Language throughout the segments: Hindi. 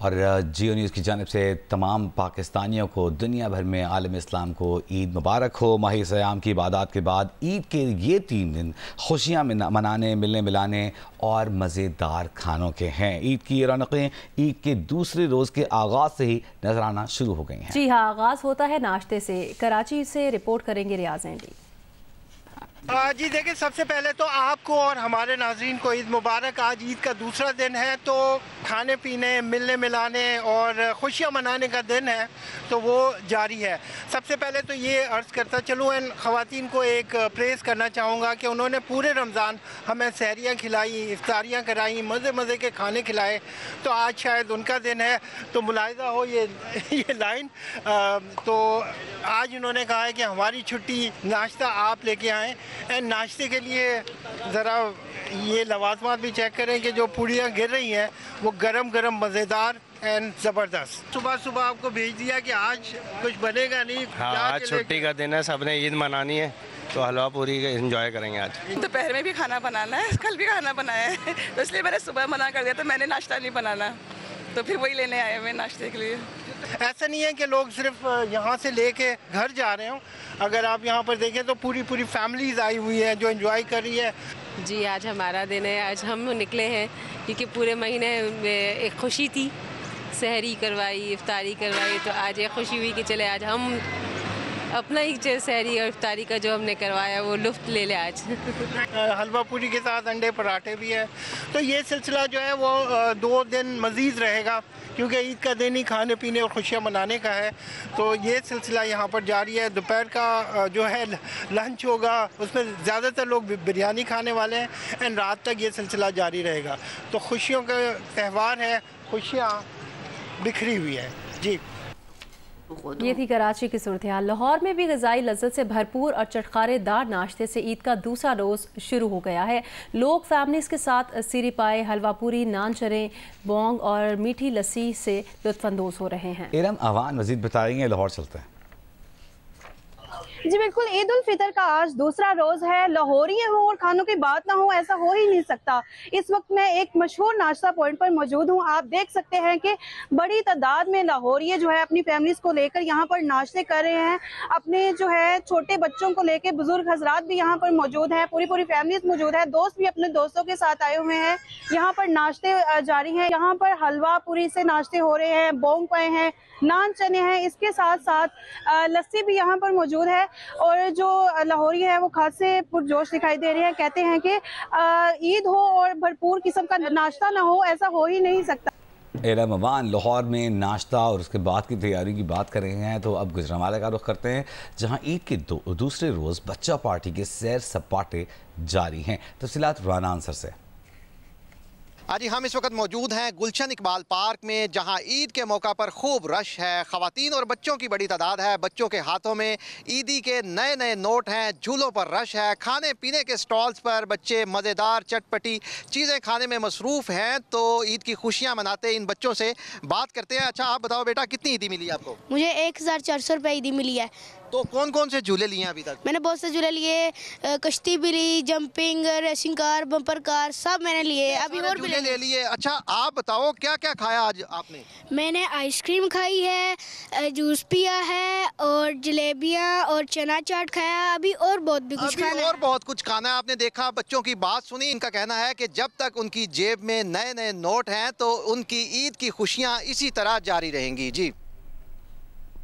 और जियो न्यूज़ की जानिब से तमाम पाकिस्तानियों को दुनिया भर में आलम इस्लाम को ईद मुबारक हो। माह सयाम की इबादत के बाद ईद के ये 3 दिन खुशियाँ मनाने, मिलने मिलाने और मज़ेदार खानों के हैं। ईद की रौनकें ईद के दूसरे रोज़ के आगाज़ से ही नजर आना शुरू हो गई हैं। जी हाँ, आगाज़ होता है नाश्ते से। कराची से रिपोर्ट करेंगे रियाज एंडी। जी देखिए, सबसे पहले तो आपको और हमारे नाज़रीन को ईद मुबारक। आज ईद का दूसरा दिन है, तो खाने पीने, मिलने मिलाने और खुशियाँ मनाने का दिन है, तो वो जारी है। सबसे पहले तो ये अर्ज़ करता चलूँ, इन ख़वातीन को एक प्रेज़ करना चाहूँगा कि उन्होंने पूरे रमज़ान हमें सहरियाँ खिलाई, इफ्तारियाँ कराई, मज़े मज़े के खाने खिलाए, तो आज शायद उनका दिन है। तो मुलाहिज़ा हो ये लाइन। तो आज उन्होंने कहा है कि हमारी छुट्टी, नाश्ता आप लेके आएँ। एंड नाश्ते के लिए ज़रा ये लवाजमात भी चेक करें कि जो पूड़ियाँ गिर रही हैं वो गरम गरम मज़ेदार एंड ज़बरदस्त। सुबह सुबह आपको भेज दिया कि आज कुछ बनेगा नहीं। हाँ, आज छुट्टी का दिन है, सबने ईद मनानी है, तो हलवा पूरी एंजॉय करेंगे। आज दोपहर में भी खाना बनाना है, कल भी खाना बनाया है, तो इसलिए मैंने सुबह मना कर दिया, तो मैंने नाश्ता नहीं बनाना, तो फिर वही लेने आए मैं नाश्ते के लिए। ऐसा नहीं है कि लोग सिर्फ यहाँ से लेके घर जा रहे हों। अगर आप यहाँ पर देखें तो पूरी फैमिलीज आई हुई है जो एंजॉय कर रही है। जी, आज हमारा दिन है। आज हम निकले हैं क्योंकि पूरे महीने में एक खुशी थी, सहरी करवाई, इफ्तारी करवाई, तो आज ये खुशी हुई कि चले आज हम अपना ही सहरी और इफ्तारी का जो हमने करवाया वो लुफ्त ले ले। आज हलवा पूरी के साथ अंडे पराठे भी है। तो ये सिलसिला जो है वो 2 दिन मज़ीद रहेगा, क्योंकि ईद का दिन ही खाने पीने और खुशियाँ मनाने का है। तो ये सिलसिला यहाँ पर जारी है। दोपहर का जो है लंच होगा, उसमें ज़्यादातर लोग बिरयानी खाने वाले हैं, एंड रात तक ये सिलसिला जारी रहेगा। तो खुशियों का त्यौहार है, खुशियाँ बिखरी हुई है। जी, ये थी कराची की सूरत हाल। लाहौर में भी ग़िज़ाई लज्जत से भरपूर और चटखारेदार नाश्ते से ईद का दूसरा रोज़ शुरू हो गया है। लोग फैमिलीज़ के साथ सीरी पाए, हलवा पूरी, नान चने, बोंग और मीठी लस्सी से लुत्फ़अंदोज़ हो रहे हैं। इरम अवान मज़ीद बताएंगे। लाहौर चलते हैं। जी बिल्कुल, ईद उल फितर का आज दूसरा रोज है। लाहौरी हो और खानों की बात ना हो, ऐसा हो ही नहीं सकता। इस वक्त मैं एक मशहूर नाश्ता पॉइंट पर मौजूद हूँ। आप देख सकते हैं कि बड़ी तादाद में लाहौरी जो है अपनी फैमिलीज को लेकर यहाँ पर नाश्ते कर रहे हैं। अपने जो है छोटे बच्चों को लेकर बुजुर्ग हजरात भी यहाँ पर मौजूद हैं, पूरी फैमिलीज मौजूद है। दोस्त भी अपने दोस्तों के साथ आए हुए हैं। यहाँ पर नाश्ते जारी हैं। यहाँ पर हलवा पूरी से नाश्ते हो रहे हैं, बोंग पाए हैं, नान चने हैं, इसके साथ साथ लस्सी भी यहाँ पर मौजूद है। और जो लाहौरी है वो खासे पुरजोश दिखाई दे रहे हैं। कहते हैं कि ईद हो और भरपूर किस्म का नाश्ता ना हो, ऐसा हो ही नहीं सकता। एरम अवान लाहौर में नाश्ता और उसके बाद की तैयारी की बात कर रहे हैं। तो अब गुजरांवाला का रुख करते हैं, जहां ईद के दूसरे रोज़ बच्चा पार्टी के सैर सपाटे जारी हैं। तफसीलात राना आंसर से। आज हम इस वक्त मौजूद हैं गुलशन इकबाल पार्क में, जहां ईद के मौका पर खूब रश है। ख़वातीन और बच्चों की बड़ी तादाद है। बच्चों के हाथों में ईदी के नए नए नोट हैं, झूलों पर रश है। खाने पीने के स्टॉल्स पर बच्चे मज़ेदार चटपटी चीज़ें खाने में मसरूफ़ हैं। तो ईद की खुशियाँ मनाते इन बच्चों से बात करते हैं। अच्छा, आप बताओ बेटा, कितनी ईदी मिली आपको? मुझे 1400 रुपये ईदी मिली है। तो कौन कौन से झूले लिए अभी तक? मैंने बहुत से झूले लिए, कश्ती भी ली, jumping, racing car, bumper car, सब मैंने लिए। अभी और भी ले लिए। अच्छा, आप बताओ क्या क्या खाया आज आपने? मैंने आइसक्रीम खाई है, जूस पिया है, और जलेबियाँ और चना चाट खाया। अभी और बहुत भी कुछ खाना है। और बहुत कुछ खाना है। आपने देखा, बच्चों की बात सुनी। इनका कहना है कि जब तक उनकी जेब में नए नए नोट हैं तो उनकी ईद की खुशियाँ इसी तरह जारी रहेंगी। जी,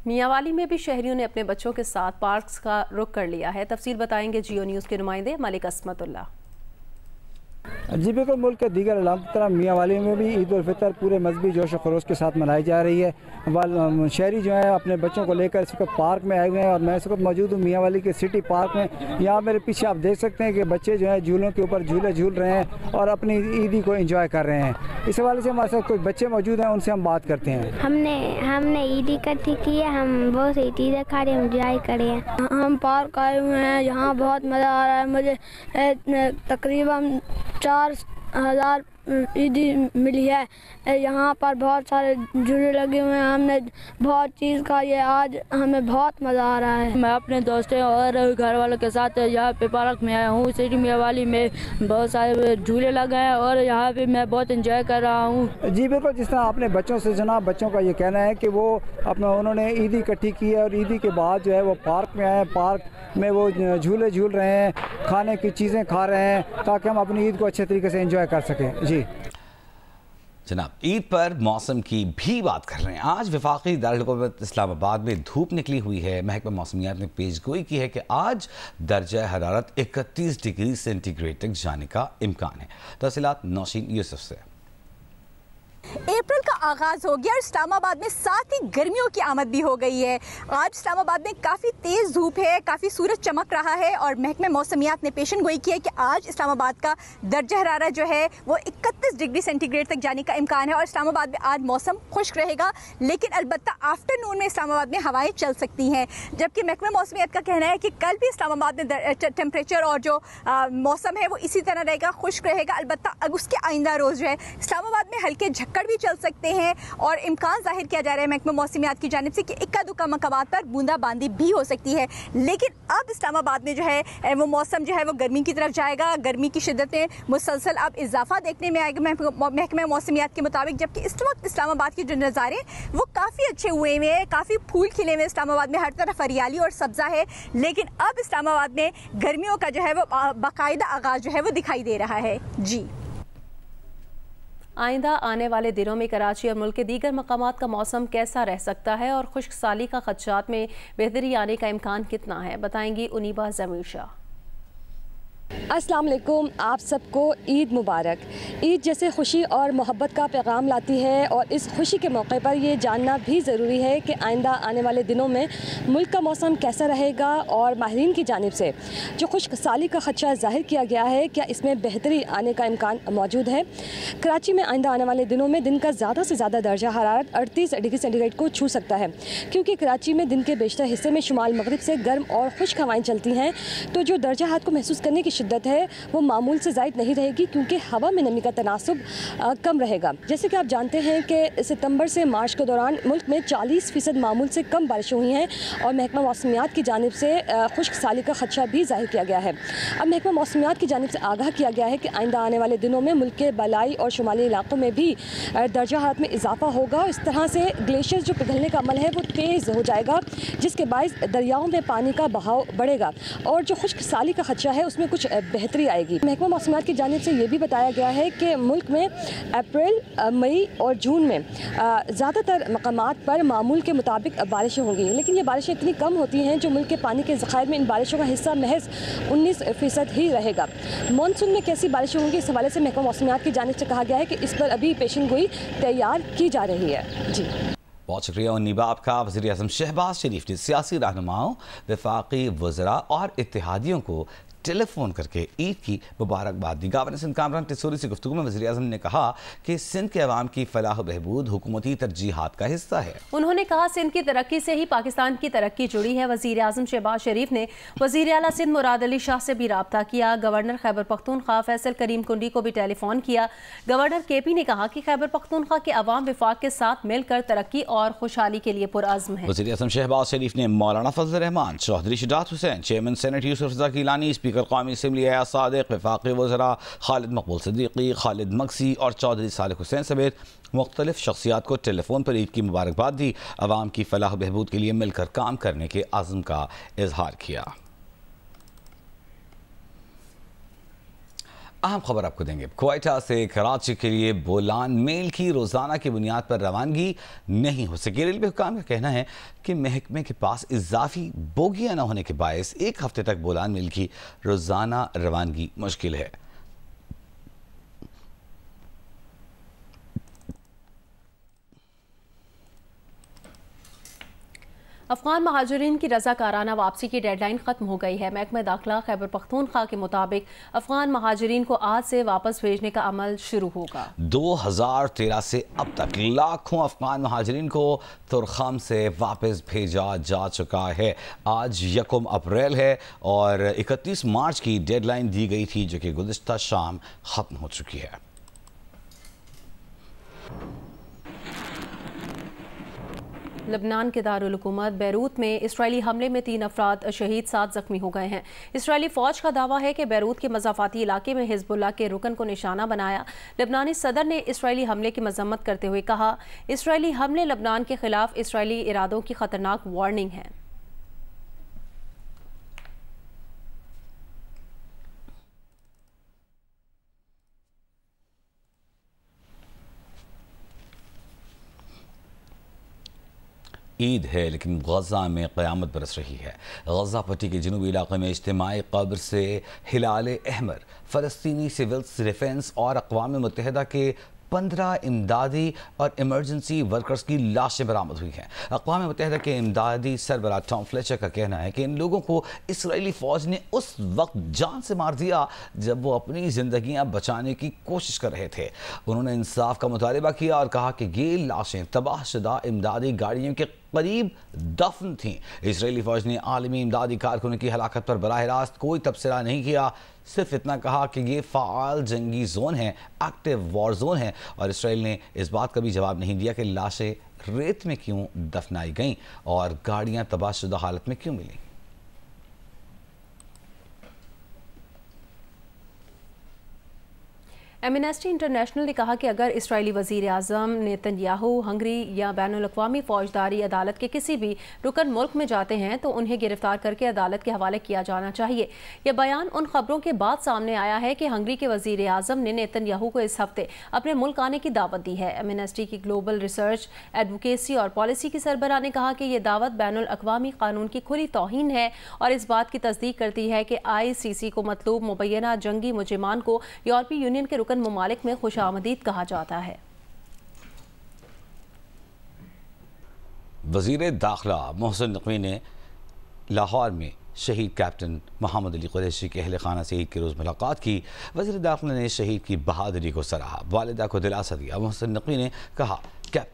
मियांवाली में भी शहरियों ने अपने बच्चों के साथ पार्क्स का रुख कर लिया है। तफसील बताएंगे जियो न्यूज़ के नुमाइंदे मलिक अस्मतुल्लाह। जी बिल्कुल, मुल्क के दीगर इलाकों की तरह मियांवाली में भी ईद उल फितर पूरे मजहबी जोश खरोश के साथ मनाई जा रही है। शहरी जो है अपने बच्चों को लेकर इस वक्त पार्क में आए हुए हैं, और मैं इस वक्त मौजूद हूँ मियांवाली के सिटी पार्क में। यहाँ मेरे पीछे आप देख सकते हैं कि बच्चे जो है झूलों के ऊपर झूले झूल रहे हैं और अपनी ईदी को एंजॉय कर रहे हैं। इस हवाले से हमारे साथ कुछ बच्चे मौजूद हैं, उनसे हम बात करते हैं। हमने ईदी इकट्ठी की है, हम बहुत सी चीज़ें खा रहे हैं, एंजॉय करे हैं। हम पार्क आए हुए हैं, यहाँ बहुत मज़ा आ रहा है मुझे। तकरीबन 4000 ईदी मिली है। यहाँ पर बहुत सारे झूले लगे हुए हैं, हमने बहुत चीज़ खाई है, आज हमें बहुत मज़ा आ रहा है। मैं अपने दोस्तों और घर वालों के साथ यहाँ पे पार्क में आया हूँ। सिटी मियावाली में बहुत सारे झूले लगे हैं और यहाँ पे मैं बहुत एंजॉय कर रहा हूँ। जी बिल्कुल, जिस तरह आपने बच्चों से सुना, बच्चों का ये कहना है कि वो उन्होंने ईदी इकट्ठी की है और ईदी के बाद जो है वो पार्क में आए, पार्क में वो झूले झूल रहे हैं, खाने की चीज़ें खा रहे हैं ताकि हम अपनी ईद को अच्छे तरीके से एंजॉय कर सकें। जी जनाब, ईद पर मौसम की भी बात कर रहे हैं। आज वफाकी दारुल इस्लामाबाद में धूप निकली हुई है। महकमा मौसमियात ने पेशगोई की है कि आज दर्जा हरारत 31 डिग्री सेंटीग्रेड तक जाने का इम्कान है। तफसीलात नौशीन यूसुफ से। अप्रैल का आगाज हो गया और इस्लामाबाद में साथ ही गर्मियों की आमद भी हो गई है। आज इस्लामाबाद में काफ़ी तेज़ धूप है, काफ़ी सूरज चमक रहा है और महकमे मौसमियात ने पेशन गोई की है कि आज इस्लामाबाद का दर्जा हरारत जो है वो 31 डिग्री सेंटीग्रेड तक जाने का इम्कान है और इस्लामाबाद में आज मौसम खुश्क रहेगा, लेकिन अलबत्ता आफ्टरनून में इस्लामाबाद में हवाएं चल सकती हैं। जबकि महकमे मौसमियात का कहना है कि कल भी इस्लामाबाद में टेम्परेचर और जो मौसम है वो इसी तरह रहेगा, खुश्क रहेगा। अलबत्ता अब उसके आइंदा रोज़ जो है इस्लामाबाद में हल्के झक्कड़ भी चल सकते हैं और इम्कान जाहिर किया जा रहा है महकमा मौसमियात की जानिब से कि इक्का दुक्का मकामात पर बूंदाबांदी भी हो सकती है। लेकिन अब इस्लामाबाद में जो है वो मौसम जो है वो गर्मी की तरफ जाएगा, गर्मी की शिद्दत में मुसलसल अब इजाफा देखने में आएगा महकमा मौसमियात के मुताबिक। जबकि इस वक्त इस्लामाबाद के जो नज़ारे वो काफ़ी अच्छे हुए हैं, काफ़ी फूल खिले हुए इस्लामाबाद में, हर तरफ हरियाली और सब्ज़ा है। लेकिन अब इस्लामाबाद में गर्मियों का जो है वो बाकायदा आगाज़ जो है वो दिखाई दे रहा है। जी, आइंदा आने वाले दिनों में कराची और मुल्क के दीगर मकामात का मौसम कैसा रह सकता है और खुश्क साली का खदशात में बेहतरी आने का इम्कान कितना है, बताएंगी उनीबा जमीर शाह। अस्सलाम वालेकुम, आप सबको ईद मुबारक। ईद जैसे खुशी और मोहब्बत का पैगाम लाती है और इस खुशी के मौके पर ये जानना भी ज़रूरी है कि आइंदा आने वाले दिनों में मुल्क का मौसम कैसा रहेगा और माहिरीन की जानिब से जो खुश्क साली का खदशा ज़ाहिर किया गया है, क्या इसमें बेहतरी आने का इम्कान मौजूद है। कराची में आइंदा आने वाले दिनों में दिन का ज़्यादा से ज़्यादा दर्जा हरारत 38 डिग्री सेंटीग्रेड को छू सकता है, क्योंकि कराची में दिन के बेशतर हिस्से में शुमाल मगरिब से गर्म और खुश्क हवाएँ चलती हैं, तो जो दर्जा हरारत को महसूस करने की शिद्दत है वो मामूल से ज़ायद नहीं रहेगी, क्योंकि हवा में नमी का तनासुब कम रहेगा। जैसे कि आप जानते हैं कि सितंबर से मार्च के दौरान मुल्क में 40% मामूल से कम बारिशें हुई हैं और महकमा मौसमियात की जानिब से खुश्क साली का खदशा भी ज़ाहिर किया गया है। अब महकमा मौसमियात की जानिब से आगाह किया गया है कि आइंदा आने वाले दिनों में मुल्क के बलाई और शुमाली इलाकों में भी दर्जा हरारत में इजाफा होगा और इस तरह से ग्लेशियर जो पिघलने का अमल है वो तेज़ हो जाएगा, जिसके बायस दरियाओं में पानी का बहाव बढ़ेगा और जो खुश्क साली का खदशा है उसमें कुछ बेहतरी आएगी। महकमा मौसमियात की जानिब से ये भी बताया गया है कि मुल्क में अप्रैल, मई और जून में ज़्यादातर मकामात पर मामूल के मुताबिक बारिशें होंगी, लेकिन ये बारिशें इतनी कम होती हैं जो मुल्क के पानी के ज़खायर में इन बारिशों का हिस्सा महज 19% ही रहेगा। मानसून में कैसी बारिशें होंगी, इस हवाले से महकमा मौसमियात की जानिब से कहा गया है कि इस पर अभी पेशन गोई तैयार की जा रही है। जी, बहुत शुक्रिया उन्नीबा आपका। वज़ीर आज़म शहबाज शरीफ ने सियासी रहनुमाओं, वफाकी वज़रा और इत्तेहादियों को टेलीफोन करके ईद की मुबारकबाद दी। गवर्नर सिंध कामरान टिसोरी से गुफ्तगू में वज़ीर आज़म ने कहा कि सिंध के अवाम की फलाह बहबूद हुकूमती तरजीहात का हिस्सा है। उन्होंने कहा सिंध की तरक्की से ही पाकिस्तान की तरक्की जुड़ी है। वज़ीर आज़म शहबाज शरीफ ने वज़ीर आला सिंध मुराद अली शाह से भी रब्ता किया। गवर्नर खैबर पख्तूनख्वा फैसल करीम कुंडी को भी टेलीफोन किया। गवर्नर KP ने कहा कि खैबर पख्तूनख्वा के अवाम विफाक के साथ मिलकर तरक्की और खुशहाली के लिए पुरअज़्म है। वज़ीर आज़म शहबाज शरीफ ने मौलाना फजल रहमान, चौधरी शुजात हुसैन, चेयरमैन सेनेट यूसुफ रज़ा गिलानी, स्पीकर कौमी असम्बली अयाज सादिक, वफाकी वज़रा खालिद मकबूल सिद्दीकी, खालिद मक्सी और चौधरी सालिक हुसैन समेत मुख्तलिफ शख्सियात को टेलीफोन पर ईद की मुबारकबाद दी। अवाम की फलाह बहबूद के लिए मिलकर काम करने के आज़म का इजहार किया। अहम खबर आपको देंगे। क्वेटा से कराची के लिए बोलान मेल की रोज़ाना की बुनियाद पर रवानगी नहीं हो सकी। रेलवे हुकाम का कहना है कि महकमे के पास इजाफी बोगियां न होने के बायस एक हफ्ते तक बोलान मेल की रोज़ाना रवानगी मुश्किल है। अफगान महाजरीन की रज़ाकाराना वापसी की डेडलाइन ख़त्म हो गई है। महकमा दाखिला खैबर पख्तूनख्वा के मुताबिक अफगान महाजरीन को आज से वापस भेजने का अमल शुरू होगा। 2013 से अब तक लाखों अफगान महाजरीन को तुरखाम से वापस भेजा जा चुका है। आज 1 अप्रैल है और 31 मार्च की डेडलाइन दी गई थी, जो कि गुज़िश्ता शाम ख़त्म हो चुकी है। लबनान के दारुल हुकूमत बैरूत में इसराइली हमले में 3 अफराद शहीद, 7 जख्मी हो गए हैं। इसराइली फौज का दावा है कि बैरूत के मज़ाफ़ाती इलाके में हिज़्बुल्लाह के रुकन को निशाना बनाया। लबनानी सदर ने इसराइली हमले की मजम्मत करते हुए कहा, इसराइली हमले लबनान के खिलाफ इसराइली इरादों की खतरनाक वार्निंग है। ईद है लेकिन गज़ा में क़यामत बरस रही है। गज़ा पट्टी के जनूबी इलाके में इज्तिमाई कब्र से हिलाल अहमर, फ़लस्तीनी सिविल डिफेंस और अक़वाम मुत्तहिदा के 15 इमदादी और इमरजेंसी वर्कर्स की लाशें बरामद हुई हैं। अक़वाम मुत्तहिदा के इमदादी सरबराह टॉम फ्लेचर का कहना है कि इन लोगों को इसराइली फ़ौज ने उस वक्त जान से मार दिया जब वो अपनी ज़िंदगियां बचाने की कोशिश कर रहे थे। उन्होंने इंसाफ का मुतालबा किया और कहा कि ये लाशें तबाहशुदा इमदादी गाड़ियों के करीब दफन थीं। इसराइली फ़ौज ने आलमी इमदादी कारकुनों की हलाकत पर बराह रास्त कोई तबसरा नहीं किया, सिर्फ इतना कहा कि ये फ़ाल जंगी जोन है, एक्टिव वॉर जोन है, और इसराइल ने इस बात का भी जवाब नहीं दिया कि लाशें रेत में क्यों दफनाई गईं और गाड़ियां तबाहशुदा हालत में क्यों मिलीं। एमनेस्टी इंटरनेशनल ने कहा कि अगर इसराइली वज़ीर आज़म नेतन्याहू हंगरी या बैनुल-अक़वामी फ़ौजदारी अदालत के किसी भी रुकन मुल्क में जाते हैं तो उन्हें गिरफ्तार करके अदालत के हवाले किया जाना चाहिए। यह बयान उन खबरों के बाद सामने आया है कि हंगरी के वज़ीर आज़म ने नेतन्याहू को इस हफ्ते अपने मुल्क आने की दावत दी है। एमनेस्टी की ग्लोबल रिसर्च, एडवोकेसी और पॉलिसी की सरबराह ने कहा कि यह दावत बैनुल-अक़वामी कानून की खुली तौहीन है और इस बात की तस्दीक करती है कि ICC को मतलूब मुबैना जंगी मुजरिमान को यूरोपीय यूनियन के ममालिक में खुशामदीद कहा जाता है। वज़ीर दाखिला मोहसिन नकवी ने लाहौर में शहीद कैप्टन मोहम्मद अली कुरैशी के अहल खाना से ईद के रोज़ मुलाकात की। वज़ीर दाखिला ने शहीद की बहादुरी को सराहा, वालिदा को दिलासा दिया। मोहसिन नकवी ने कहा,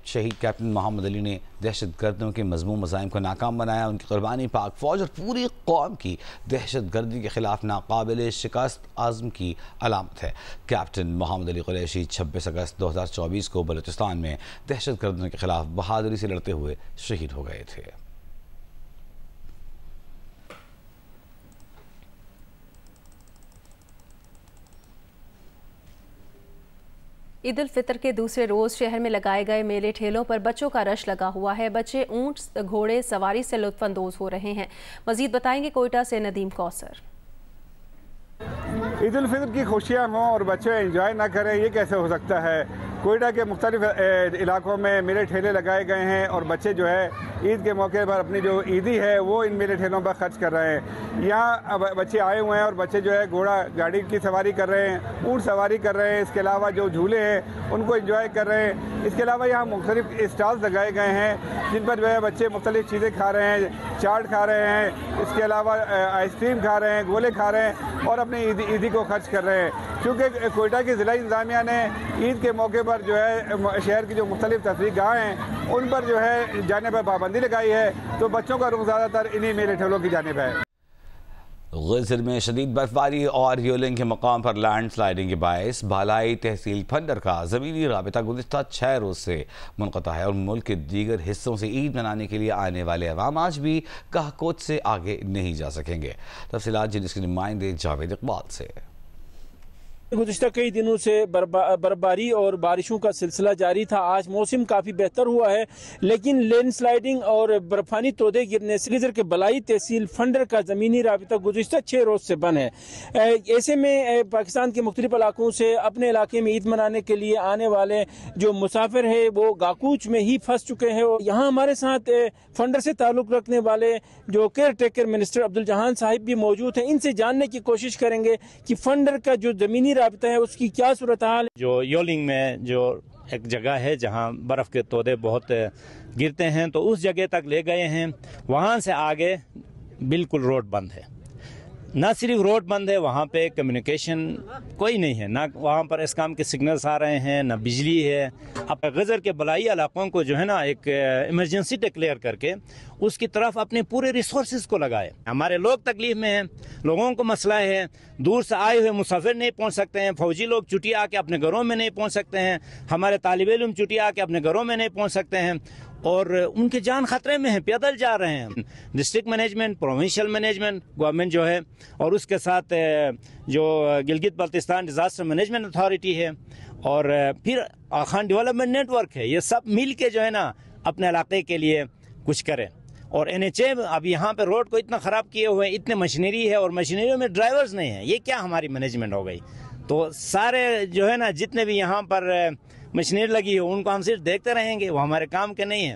शहीद कैप्टन मोहम्मद अली ने दहशत गर्दों के मज़मूम मज़ाइम को नाकाम बनाया। उनकी कुर्बानी पाक फ़ौज और पूरी कौम की दहशत गर्दी के ख़िलाफ़ नाकाबिल शिकस्त आज़म की अलामत है। कैप्टन मोहम्मद अली कुरैशी 26 अगस्त 2024 को बलूचिस्तान में दहशत गर्दों के ख़िलाफ़ बहादुरी से लड़ते हुए शहीद हो गए थे। ईद उल फितर के दूसरे रोज़ शहर में लगाए गए मेले ठेलों पर बच्चों का रश लगा हुआ है। बच्चे ऊंट घोड़े सवारी से लुत्फानंदोज हो रहे हैं। मजीद बताएंगे कोयटा से नदीम कौसर। ईद उल फितर की खुशियाँ हों और बच्चे एंजॉय ना करें, ये कैसे हो सकता है। कोयटा के मुख्तलिफ इलाकों में मेले ठेले लगाए गए हैं और बच्चे जो है ईद के मौके पर अपनी जो ईदी है वो इन मेले ठेलों पर खर्च कर रहे हैं। यहाँ अब बच्चे आए हुए हैं और बच्चे जो है घोड़ा गाड़ी की सवारी कर रहे हैं, ऊँट सवारी कर रहे हैं। इसके अलावा जो झूले हैं उनको एंजॉय कर रहे हैं। इसके अलावा यहाँ मुख्तलिफ स्टॉल्स लगाए गए हैं जिन पर जो है बच्चे मुख्तलिफ चीज़ें खा रहे हैं, चाट खा रहे हैं, इसके अलावा आइसक्रीम खा रहे हैं, गोले खा रहे हैं और अपनी ईदी को खर्च कर रहे हैं। क्योंकि कोयटा की ज़िला इंतज़ामिया ने ईद के मौके पर जो है शहर की जो मुख्तलिफ तफरीहगाह हैं उन पर जो है जाने पर पाबंदी लगाई है, तो बच्चों का रुख ज़्यादातर इन्हीं मेले ठेलों की जानिब है। ग़ज़र में शदीद बर्फबारी और रियोलिंग के मकाम पर लैंड स्लाइडिंग के बायस बालाई तहसील फंडर का ज़मीनी राबिता गुज़िश्ता 6 रोज़ से मुनक़ता है और मुल्क के दीगर हिस्सों से ईद मनाने के लिए आने वाले अवाम आज भी कहकोच से आगे नहीं जा सकेंगे। तफ़सीलात जिन इसके नुमाइंदे जावेद इकबाल से। गुज़िश्ता कई दिनों से बर्फबारी और बारिशों का सिलसिला जारी था। आज मौसम काफ़ी बेहतर हुआ है, लेकिन लैंड स्लाइडिंग और बर्फानी तोदे गिरने से ग़ज़र के बलाई तहसील फंडर का ज़मीनी राबिता गुज़िश्ता 6 रोज़ से बंद है। ऐसे में पाकिस्तान के मुख्तलिफ इलाकों से अपने इलाके में ईद मनाने के लिए आने वाले जो मुसाफिर है वो गाकूच में ही फंस चुके हैं। और यहाँ हमारे साथ फंडर से ताल्लुक़ रखने वाले जो केयर टेकर मिनिस्टर अब्दुल जहान साहिब भी मौजूद हैं। इनसे जानने की कोशिश करेंगे कि फंडर का जो ज़मीनी राबिता है उसकी क्या सूरत हाल है। जो योलिंग में जो एक जगह है जहाँ बर्फ़ के तोदे बहुत गिरते हैं तो उस जगह तक ले गए हैं, वहाँ से आगे बिल्कुल रोड बंद है। ना सिर्फ रोड बंद है, वहाँ पे कम्युनिकेशन कोई नहीं है, ना वहाँ पर इस काम के सिग्नल्स आ रहे हैं, ना बिजली है। अब गजर के बलाई इलाकों को जो है ना एक इमरजेंसी डिक्लेयर करके उसकी तरफ अपने पूरे रिसोर्सेज को लगाए। हमारे लोग तकलीफ में हैं, लोगों को मसला है, दूर से आए हुए मुसाफिर नहीं पहुँच सकते हैं, फौजी लोग छुट्टी आके अपने घरों में नहीं पहुँच सकते हैं, हमारे तालिब इल्म छुट्टी आके अपने घरों में नहीं पहुँच सकते हैं और उनकी जान खतरे में है, पैदल जा रहे हैं। District management, provincial management, government जो है और उसके साथ जो Gilgit Baltistan disaster management authority है और फिर खान डेवलपमेंट नेटवर्क है, ये सब मिल के जो है ना अपने इलाके के लिए कुछ करें। और NHA अब यहाँ पे रोड को इतना ख़राब किए हुए हैं, इतने मशीनरी है और मशीनरियों में ड्राइवर्स नहीं है, ये क्या हमारी मैनेजमेंट हो गई। तो सारे जो है ना जितने भी यहाँ पर मशीनरी लगी है उनको हम सिर्फ देखते रहेंगे, वो हमारे काम के नहीं है।